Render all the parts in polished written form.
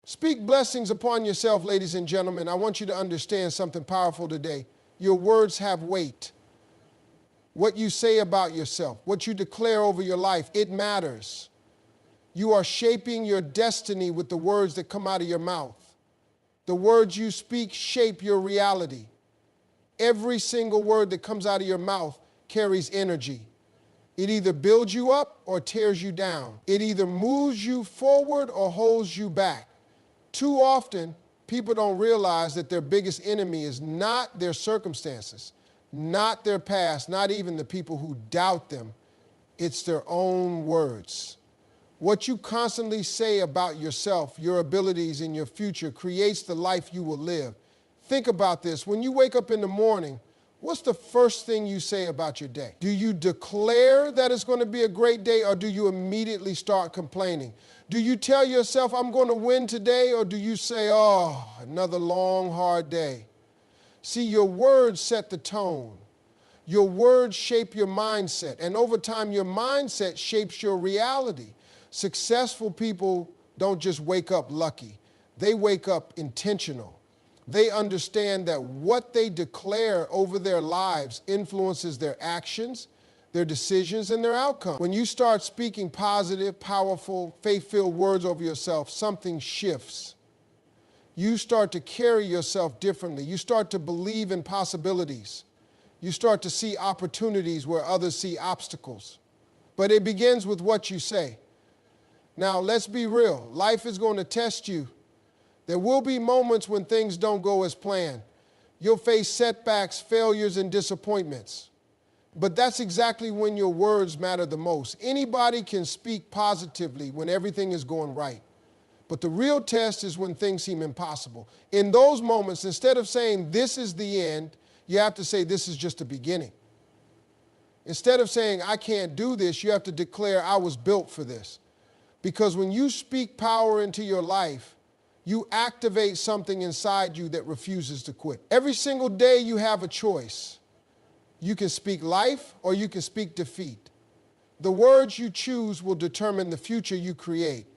Speak blessings upon yourself, ladies and gentlemen. I want you to understand something powerful today. Your words have weight. What you say about yourself, what you declare over your life, it matters. You are shaping your destiny with the words that come out of your mouth. The words you speak shape your reality. Every single word that comes out of your mouth carries energy. It either builds you up or tears you down. It either moves you forward or holds you back. Too often, people don't realize that their biggest enemy is not their circumstances, not their past, not even the people who doubt them. It's their own words. What you constantly say about yourself, your abilities, and your future creates the life you will live. Think about this. When you wake up in the morning, what's the first thing you say about your day? Do you declare that it's going to be a great day, or do you immediately start complaining? Do you tell yourself, I'm going to win today, or do you say, oh, another long, hard day? See, your words set the tone. Your words shape your mindset, and over time, your mindset shapes your reality. Successful people don't just wake up lucky. They wake up intentional. They understand that what they declare over their lives influences their actions, their decisions, and their outcome. When you start speaking positive, powerful, faith-filled words over yourself, something shifts. You start to carry yourself differently. You start to believe in possibilities. You start to see opportunities where others see obstacles. But it begins with what you say. Now, let's be real. Life is going to test you. There will be moments when things don't go as planned. You'll face setbacks, failures, and disappointments. But that's exactly when your words matter the most. Anybody can speak positively when everything is going right. But the real test is when things seem impossible. In those moments, instead of saying this is the end, you have to say this is just the beginning. Instead of saying I can't do this, you have to declare I was built for this. Because when you speak power into your life, you activate something inside you that refuses to quit. Every single day you have a choice. You can speak life or you can speak defeat. The words you choose will determine the future you create.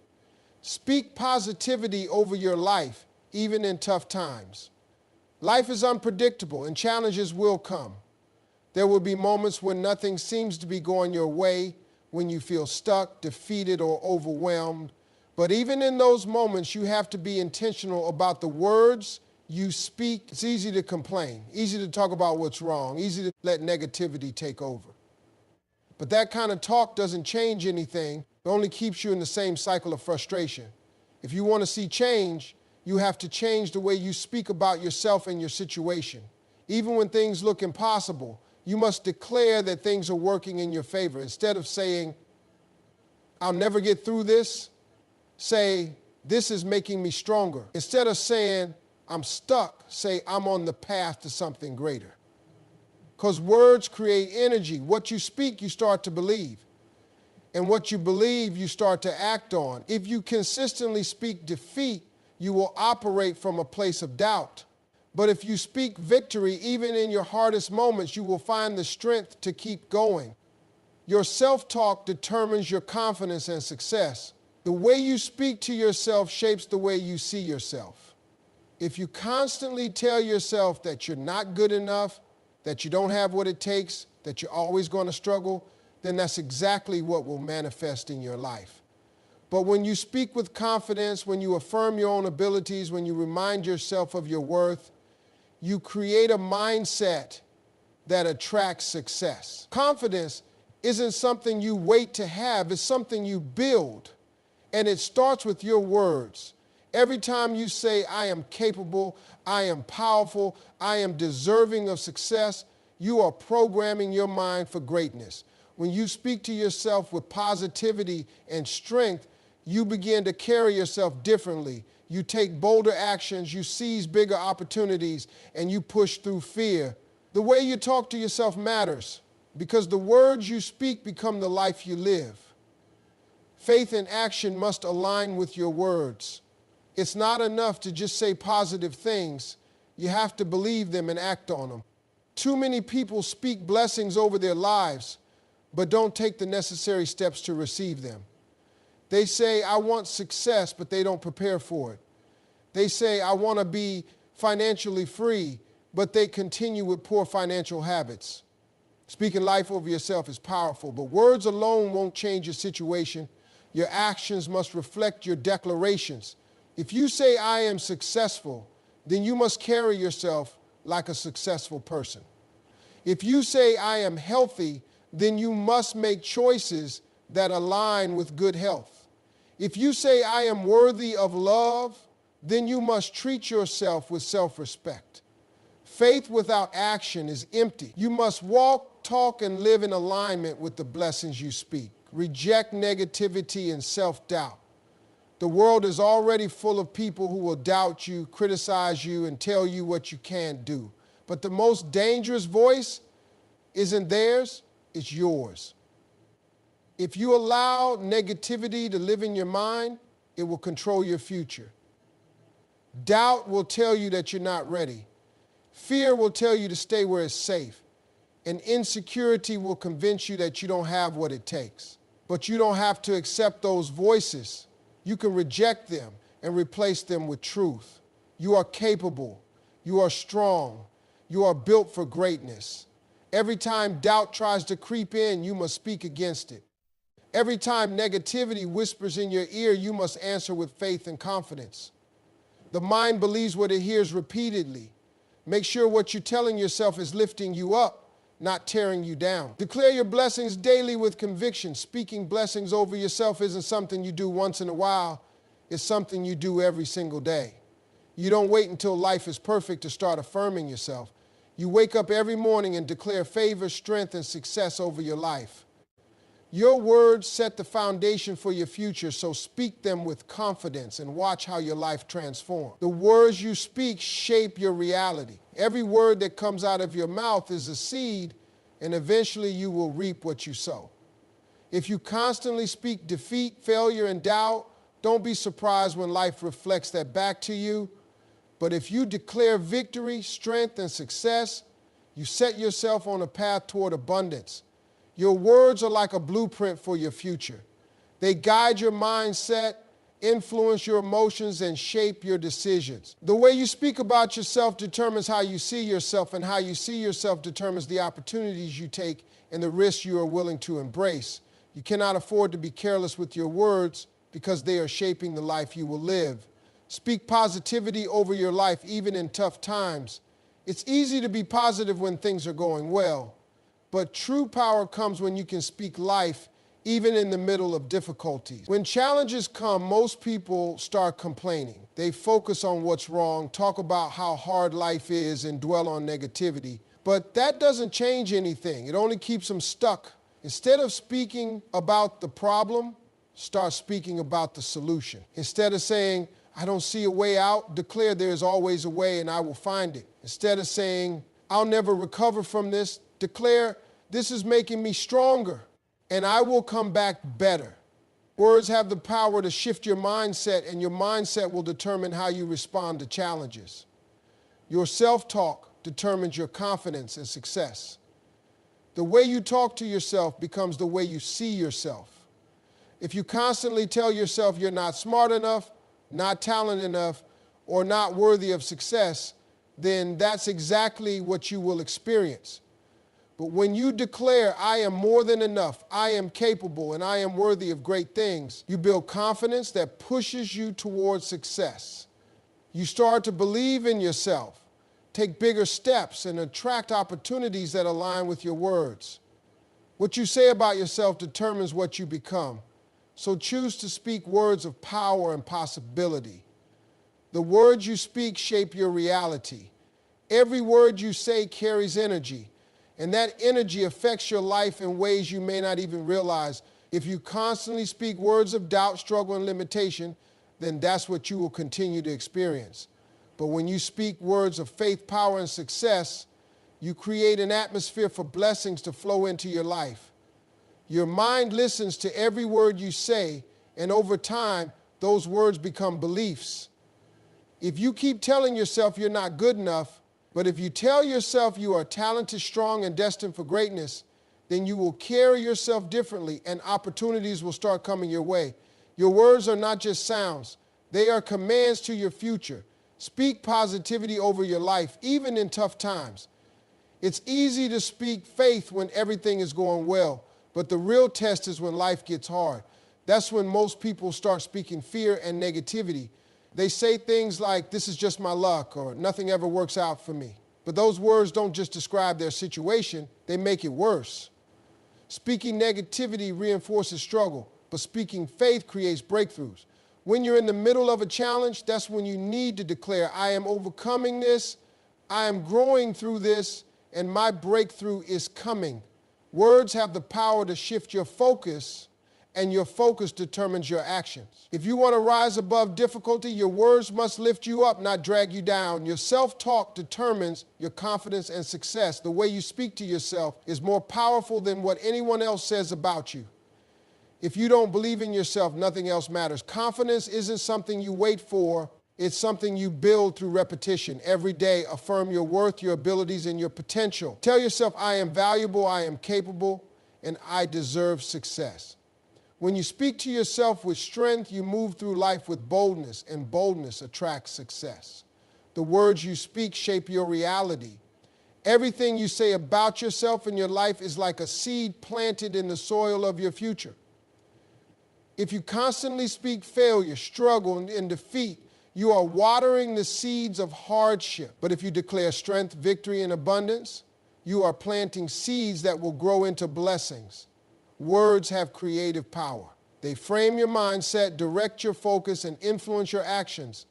Speak positivity over your life, even in tough times. Life is unpredictable and challenges will come. There will be moments when nothing seems to be going your way, when you feel stuck, defeated, or overwhelmed. But even in those moments, you have to be intentional about the words you speak. It's easy to complain, easy to talk about what's wrong, easy to let negativity take over. But that kind of talk doesn't change anything. It only keeps you in the same cycle of frustration. If you want to see change, you have to change the way you speak about yourself and your situation. Even when things look impossible, you must declare that things are working in your favor. Instead of saying, I'll never get through this, say, this is making me stronger. Instead of saying, I'm stuck, say, I'm on the path to something greater. Because words create energy. What you speak, you start to believe. And what you believe, you start to act on. If you consistently speak defeat, you will operate from a place of doubt. But if you speak victory, even in your hardest moments, you will find the strength to keep going. Your self-talk determines your confidence and success. The way you speak to yourself shapes the way you see yourself. If you constantly tell yourself that you're not good enough, that you don't have what it takes, that you're always going to struggle, then that's exactly what will manifest in your life. But when you speak with confidence, when you affirm your own abilities, when you remind yourself of your worth, you create a mindset that attracts success. Confidence isn't something you wait to have, it's something you build. And it starts with your words. Every time you say, I am capable, I am powerful, I am deserving of success, you are programming your mind for greatness. When you speak to yourself with positivity and strength, you begin to carry yourself differently. You take bolder actions, you seize bigger opportunities, and you push through fear. The way you talk to yourself matters because the words you speak become the life you live. Faith and action must align with your words. It's not enough to just say positive things. You have to believe them and act on them. Too many people speak blessings over their lives, but don't take the necessary steps to receive them. They say, I want success, but they don't prepare for it. They say, I want to be financially free, but they continue with poor financial habits. Speaking life over yourself is powerful, but words alone won't change your situation. Your actions must reflect your declarations. If you say, I am successful, then you must carry yourself like a successful person. If you say, I am healthy, then you must make choices that align with good health. If you say, I am worthy of love, then you must treat yourself with self-respect. Faith without action is empty. You must walk, talk, and live in alignment with the blessings you speak. Reject negativity and self-doubt. The world is already full of people who will doubt you, criticize you, and tell you what you can't do. But the most dangerous voice isn't theirs, it's yours. If you allow negativity to live in your mind, it will control your future. Doubt will tell you that you're not ready. Fear will tell you to stay where it's safe. And insecurity will convince you that you don't have what it takes. But you don't have to accept those voices. You can reject them and replace them with truth. You are capable. You are strong. You are built for greatness. Every time doubt tries to creep in, you must speak against it. Every time negativity whispers in your ear, you must answer with faith and confidence. The mind believes what it hears repeatedly. Make sure what you're telling yourself is lifting you up, not tearing you down. Declare your blessings daily with conviction. Speaking blessings over yourself isn't something you do once in a while. It's something you do every single day. You don't wait until life is perfect to start affirming yourself. You wake up every morning and declare favor, strength, and success over your life. Your words set the foundation for your future, so speak them with confidence and watch how your life transforms. The words you speak shape your reality. Every word that comes out of your mouth is a seed, and eventually you will reap what you sow. If you constantly speak defeat, failure, and doubt, don't be surprised when life reflects that back to you. But if you declare victory, strength, and success, you set yourself on a path toward abundance. Your words are like a blueprint for your future. They guide your mindset, influence your emotions, and shape your decisions. The way you speak about yourself determines how you see yourself, and how you see yourself determines the opportunities you take and the risks you are willing to embrace. You cannot afford to be careless with your words because they are shaping the life you will live. Speak positivity over your life, even in tough times. It's easy to be positive when things are going well. But true power comes when you can speak life even in the middle of difficulties. When challenges come, most people start complaining. They focus on what's wrong, talk about how hard life is, and dwell on negativity. But that doesn't change anything. It only keeps them stuck. Instead of speaking about the problem, start speaking about the solution. Instead of saying, I don't see a way out, declare there is always a way and I will find it. Instead of saying, I'll never recover from this, declare, this is making me stronger, and I will come back better. Words have the power to shift your mindset, and your mindset will determine how you respond to challenges. Your self-talk determines your confidence and success. The way you talk to yourself becomes the way you see yourself. If you constantly tell yourself you're not smart enough, not talented enough, or not worthy of success, then that's exactly what you will experience. But when you declare, I am more than enough, I am capable, and I am worthy of great things, you build confidence that pushes you towards success. You start to believe in yourself, take bigger steps, and attract opportunities that align with your words. What you say about yourself determines what you become. So choose to speak words of power and possibility. The words you speak shape your reality. Every word you say carries energy, and that energy affects your life in ways you may not even realize. If you constantly speak words of doubt, struggle, and limitation, then that's what you will continue to experience. But when you speak words of faith, power, and success, you create an atmosphere for blessings to flow into your life. Your mind listens to every word you say, and over time, those words become beliefs. If you keep telling yourself you're not good enough, but if you tell yourself you are talented, strong, and destined for greatness, then you will carry yourself differently and opportunities will start coming your way. Your words are not just sounds. They are commands to your future. Speak positivity over your life, even in tough times. It's easy to speak faith when everything is going well, but the real test is when life gets hard. That's when most people start speaking fear and negativity. They say things like, "This is just my luck," or "Nothing ever works out for me." But those words don't just describe their situation, they make it worse. Speaking negativity reinforces struggle, but speaking faith creates breakthroughs. When you're in the middle of a challenge, that's when you need to declare, "I am overcoming this, I am growing through this, and my breakthrough is coming." Words have the power to shift your focus, and your focus determines your actions. If you want to rise above difficulty, your words must lift you up, not drag you down. Your self-talk determines your confidence and success. The way you speak to yourself is more powerful than what anyone else says about you. If you don't believe in yourself, nothing else matters. Confidence isn't something you wait for. It's something you build through repetition. Every day, affirm your worth, your abilities, and your potential. Tell yourself, "I am valuable, I am capable, and I deserve success." When you speak to yourself with strength, you move through life with boldness, and boldness attracts success. The words you speak shape your reality. Everything you say about yourself and your life is like a seed planted in the soil of your future. If you constantly speak failure, struggle, and defeat, you are watering the seeds of hardship. But if you declare strength, victory, and abundance, you are planting seeds that will grow into blessings. Words have creative power. They frame your mindset, direct your focus, and influence your actions.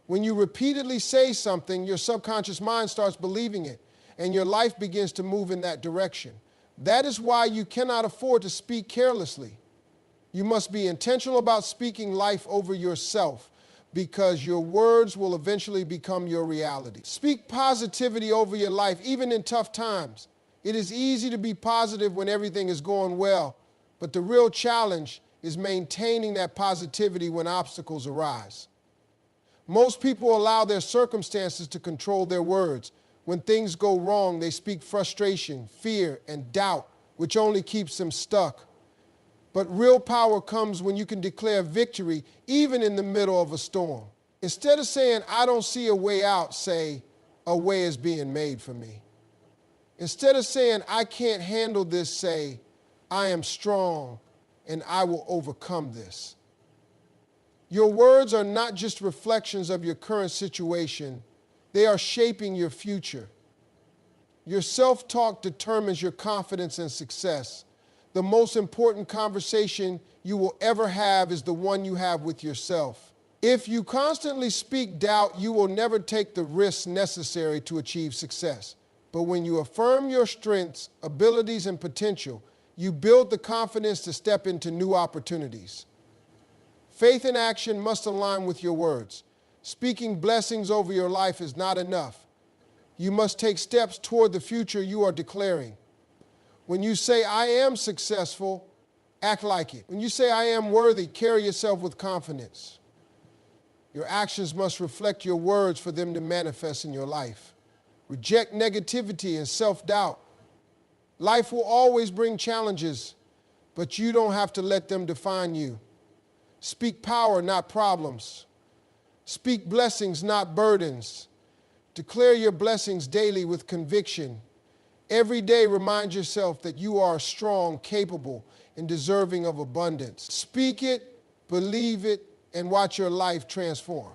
When you repeatedly say something, your subconscious mind starts believing it, and your life begins to move in that direction. That is why you cannot afford to speak carelessly. You must be intentional about speaking life over yourself, because your words will eventually become your reality. Speak positivity over your life, even in tough times. It is easy to be positive when everything is going well, but the real challenge is maintaining that positivity when obstacles arise. Most people allow their circumstances to control their words. When things go wrong, they speak frustration, fear, and doubt, which only keeps them stuck. But real power comes when you can declare victory even in the middle of a storm. Instead of saying, "I don't see a way out," say, "A way is being made for me." Instead of saying, "I can't handle this," say, "I am strong and I will overcome this." Your words are not just reflections of your current situation, they are shaping your future. Your self-talk determines your confidence and success. The most important conversation you will ever have is the one you have with yourself. If you constantly speak doubt, you will never take the risks necessary to achieve success. But when you affirm your strengths, abilities, and potential, you build the confidence to step into new opportunities. Faith and action must align with your words. Speaking blessings over your life is not enough. You must take steps toward the future you are declaring. When you say, "I am successful," act like it. When you say, "I am worthy," carry yourself with confidence. Your actions must reflect your words for them to manifest in your life. Reject negativity and self-doubt. Life will always bring challenges, but you don't have to let them define you. Speak power, not problems. Speak blessings, not burdens. Declare your blessings daily with conviction. Every day, remind yourself that you are strong, capable, and deserving of abundance. Speak it, believe it, and watch your life transform.